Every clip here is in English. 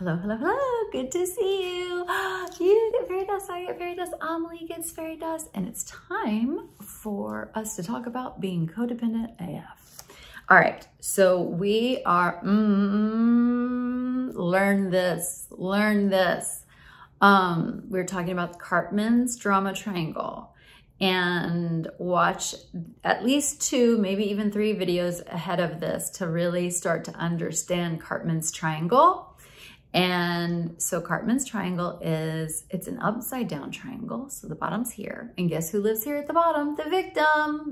Hello, hello, hello. Good to see you. You get fairy dust, I get fairy dust, Amelie gets fairy dust, and it's time for us to talk about being codependent AF. All right, so we are, learn this. We're talking about Karpman's drama triangle, and watch at least 2, maybe even 3 videos ahead of this to really start to understand Karpman's triangle. And so Karpman's triangle it's an upside down triangle. So the bottom's here, and guess who lives here at the bottom? The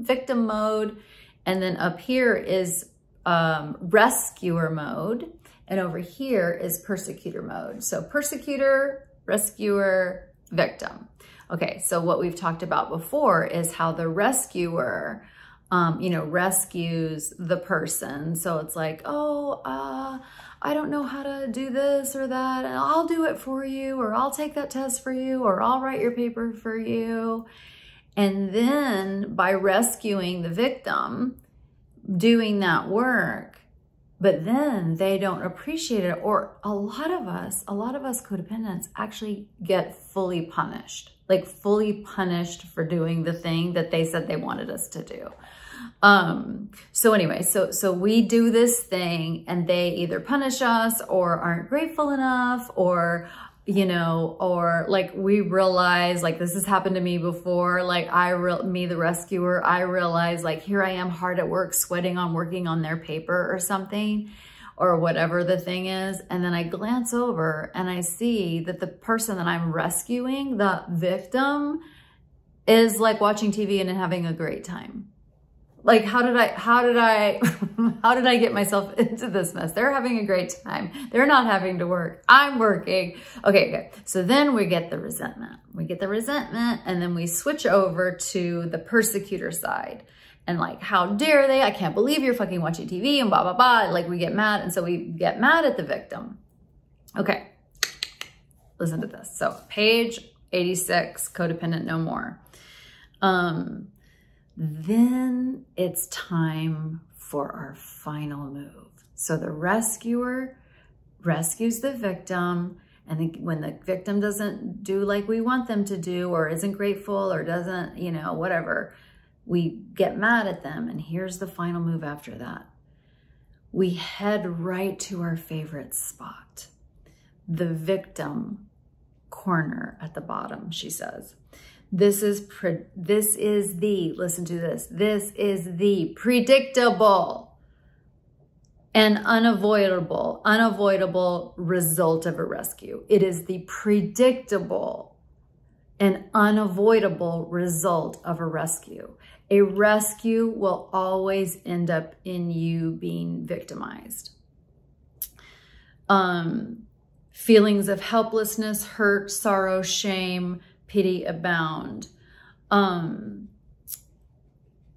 victim mode. And then up here is rescuer mode. And over here is persecutor mode. So persecutor, rescuer, victim. Okay, so what we've talked about before is how the rescuer, rescues the person. So it's like, I don't know how to do this or that, and I'll do it for you, or I'll take that test for you, or I'll write your paper for you. And then by rescuing the victim, doing that work, but then they don't appreciate it, or a lot of us codependents actually get fully punished, like fully punished for doing the thing that they said they wanted us to do. So anyway, so we do this thing and they either punish us or aren't grateful enough, or, or like we realize, like this has happened to me before, like me, the rescuer, I realize like here I am hard at work, sweating on working on their paper or something, or whatever the thing is. And then I glance over and I see that the person that I'm rescuing, the victim, is like watching TV and having a great time. Like, how did I get myself into this mess? They're having a great time. They're not having to work. I'm working. Okay. So then we get the resentment. And then we switch over to the persecutor side. And like, how dare they? I can't believe you're fucking watching TV and blah, blah, blah. Like we get mad. And so we get mad at the victim. Okay. Listen to this. So page 86, Codependent No More. Then it's time for our final move. So the rescuer rescues the victim, and when the victim doesn't do like we want them to do, or isn't grateful, or doesn't, whatever, we get mad at them. And here's the final move after that. We head right to our favorite spot, the victim corner at the bottom, she says. This is the predictable and unavoidable result of a rescue. It is the predictable and unavoidable result of a rescue. A rescue will always end up in you being victimized. Feelings of helplessness, hurt, sorrow, shame, pity abound. And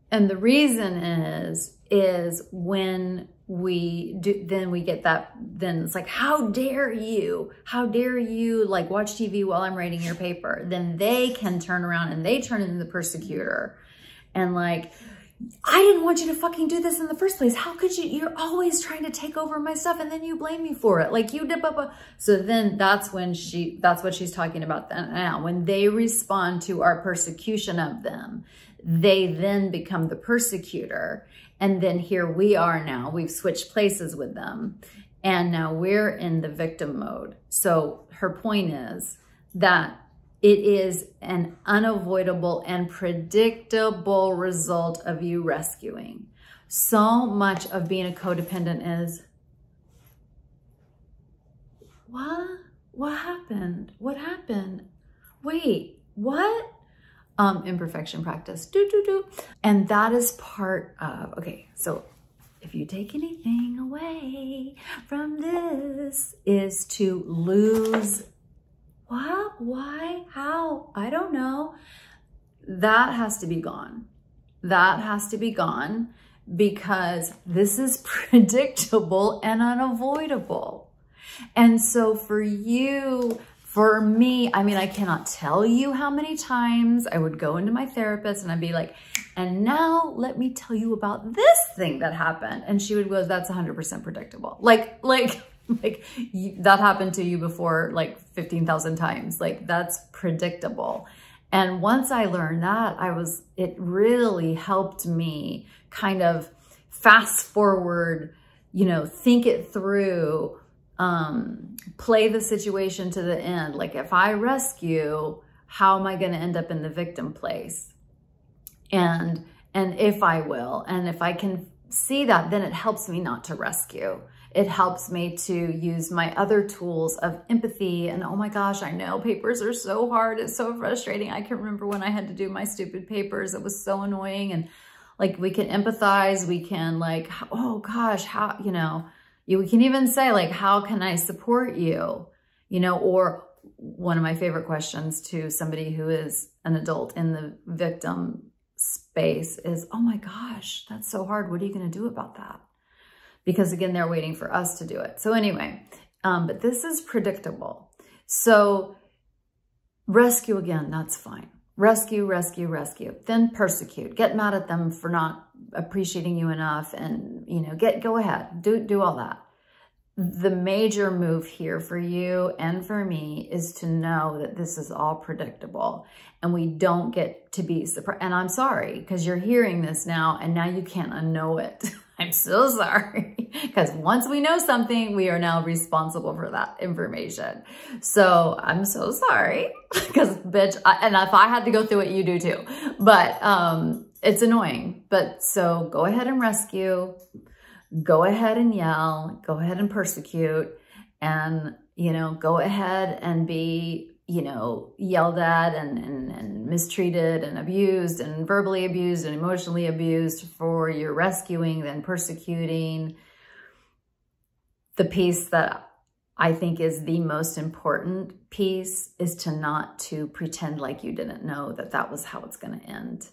the reason is when we do, then we get that, then it's like, how dare you like watch TV while I'm writing your paper? Then they can turn around and they turn into the persecutor. And like, I didn't want you to fucking do this in the first place. How could you? You're always trying to take over my stuff and then you blame me for it. Like you did, So then that's what she's talking about now. When they respond to our persecution of them, they then become the persecutor. And then here we are now, we've switched places with them. And now we're in the victim mode. So her point is that it is an unavoidable and predictable result of you rescuing. So much of being a codependent is, what? What happened? What happened? Wait, what? Imperfection practice. And that is part of, okay, so if you take anything away from this, is to lose. What? Why? How? I don't know. That has to be gone. That has to be gone, because this is predictable and unavoidable. And so for you, for me, I mean, I cannot tell you how many times I would go into my therapist and I'd be like, and now let me tell you about this thing that happened. And she would go, that's 100% predictable. Like Like that happened to you before like 15,000 times. Like that's predictable. And once I learned that, it really helped me kind of fast forward, you know, think it through, play the situation to the end. Like if I rescue, how am I going to end up in the victim place? And if I will, and if I can see that, then it helps me not to rescue. It helps me to use my other tools of empathy. And oh my gosh, I know papers are so hard. It's so frustrating. I can remember when I had to do my stupid papers. It was so annoying. And like, we can empathize. We can like, oh gosh, how, you know, we can even say like, how can I support you? You know, or one of my favorite questions to somebody who is an adult in the victim space is, oh my gosh, that's so hard. What are you going to do about that? Because again, they're waiting for us to do it. So anyway, but this is predictable. So rescue again, that's fine. Rescue, rescue, rescue. Then persecute. Get mad at them for not appreciating you enough, and you know, go ahead, do all that. The major move here for you and for me is to know that this is all predictable, and we don't get to be surprised. And I'm sorry, because you're hearing this now, and now you can't unknow it. I'm so sorry, because once we know something, we are now responsible for that information. So I'm so sorry, because bitch, and if I had to go through it, you do too. But it's annoying. But so go ahead and rescue. Go ahead and yell, go ahead and persecute, and, you know, go ahead and be, you know, yelled at and mistreated and abused and verbally abused and emotionally abused for your rescuing, then persecuting. The piece that I think is the most important piece is to not to pretend like you didn't know that that was how it's going to end.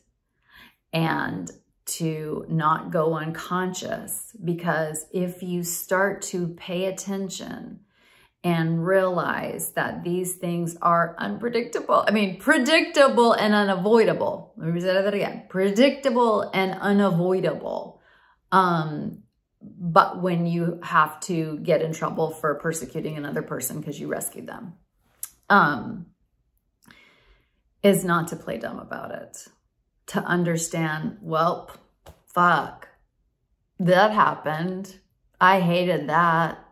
And to not go unconscious, because if you start to pay attention and realize that these things are unpredictable, I mean, predictable and unavoidable. Let me say that again, predictable and unavoidable. But when you have to get in trouble for persecuting another person because you rescued them, is not to play dumb about it. To understand, well, fuck, that happened. I hated that.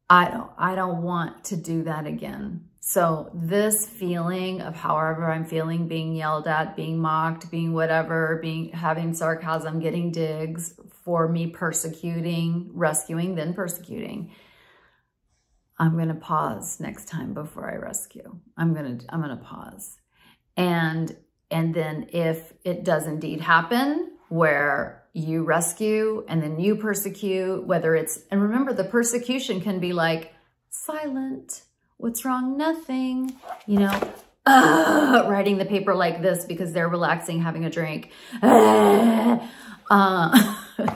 I don't want to do that again. So this feeling of however I'm feeling, being yelled at, being mocked, being whatever, having sarcasm, getting digs for me persecuting, rescuing, then persecuting. I'm going to pause next time before I rescue. I'm going to pause. And then if it does indeed happen where you rescue and then you persecute, whether it's, and remember the persecution can be like silent, what's wrong? Nothing, you know, writing the paper like this because they're relaxing, having a drink,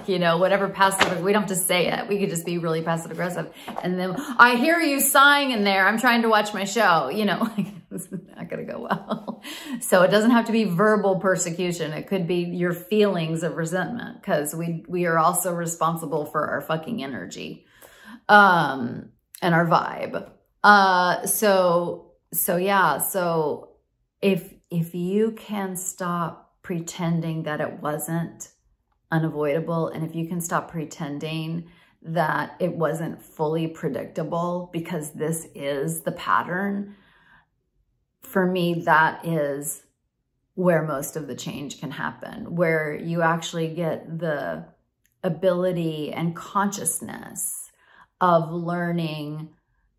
you know, whatever passive, we don't have to say it. We could just be really passive aggressive. And then I hear you sighing in there. I'm trying to watch my show, you know, like it's not going to go well. So it doesn't have to be verbal persecution. It could be your feelings of resentment, because we are also responsible for our fucking energy, and our vibe. So yeah. So if you can stop pretending that it wasn't unavoidable, and if you can stop pretending that it wasn't fully predictable, because this is the pattern, for me, that is where most of the change can happen, where you actually get the ability and consciousness of learning,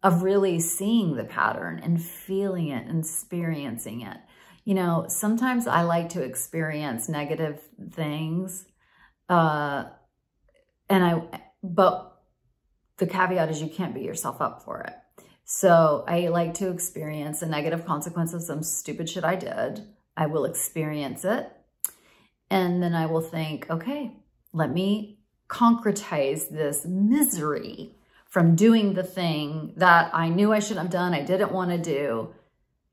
of really seeing the pattern and feeling it and experiencing it. You know, sometimes I like to experience negative things, but the caveat is you can't beat yourself up for it. So I like to experience the negative consequence of some stupid shit I did. I will experience it. And then I will think, okay, let me concretize this misery from doing the thing that I knew I shouldn't have done, I didn't want to do.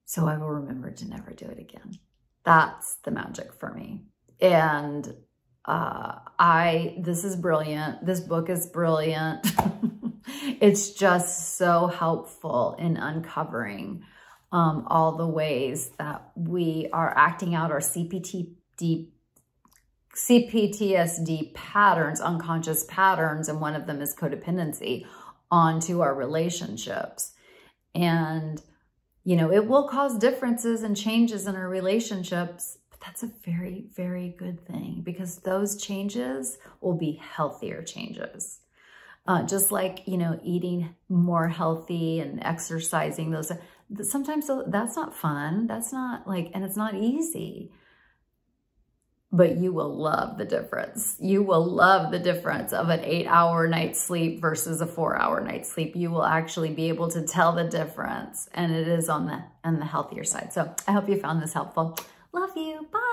So I will remember to never do it again. That's the magic for me. And this is brilliant. This book is brilliant. It's just so helpful in uncovering all the ways that we are acting out our CPTSD patterns, unconscious patterns, and one of them is codependency, onto our relationships. And, you know, it will cause differences and changes in our relationships, but that's a very, very good thing, because those changes will be healthier changes. Just like, you know, eating more healthy and exercising, sometimes that's not fun. That's not like, and it's not easy. But you will love the difference. You will love the difference of an 8-hour night's sleep versus a 4-hour night's sleep. You will actually be able to tell the difference, and it is on the healthier side. So I hope you found this helpful. Love you. Bye.